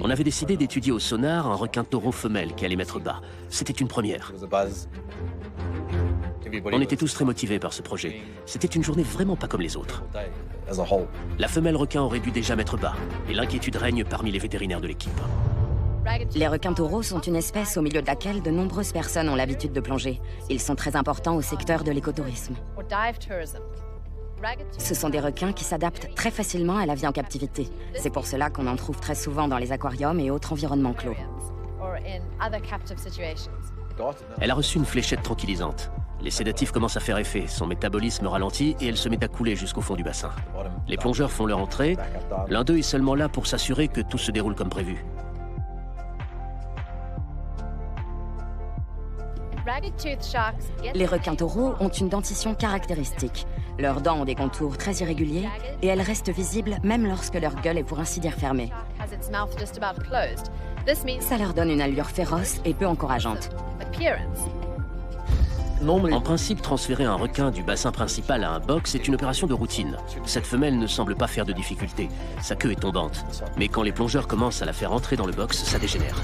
On avait décidé d'étudier au sonar un requin taureau femelle qui allait mettre bas. C'était une première. On était tous très motivés par ce projet. C'était une journée vraiment pas comme les autres. La femelle requin aurait dû déjà mettre bas, et l'inquiétude règne parmi les vétérinaires de l'équipe. Les requins taureaux sont une espèce au milieu de laquelle de nombreuses personnes ont l'habitude de plonger. Ils sont très importants au secteur de l'écotourisme. Ce sont des requins qui s'adaptent très facilement à la vie en captivité. C'est pour cela qu'on en trouve très souvent dans les aquariums et autres environnements clos. Elle a reçu une fléchette tranquillisante. Les sédatifs commencent à faire effet, son métabolisme ralentit et elle se met à couler jusqu'au fond du bassin. Les plongeurs font leur entrée. L'un d'eux est seulement là pour s'assurer que tout se déroule comme prévu. Les requins taureaux ont une dentition caractéristique. Leurs dents ont des contours très irréguliers et elles restent visibles même lorsque leur gueule est pour ainsi dire fermée. Ça leur donne une allure féroce et peu encourageante. En principe, transférer un requin du bassin principal à un box est une opération de routine. Cette femelle ne semble pas faire de difficultés. Sa queue est tombante. Mais quand les plongeurs commencent à la faire entrer dans le box, ça dégénère.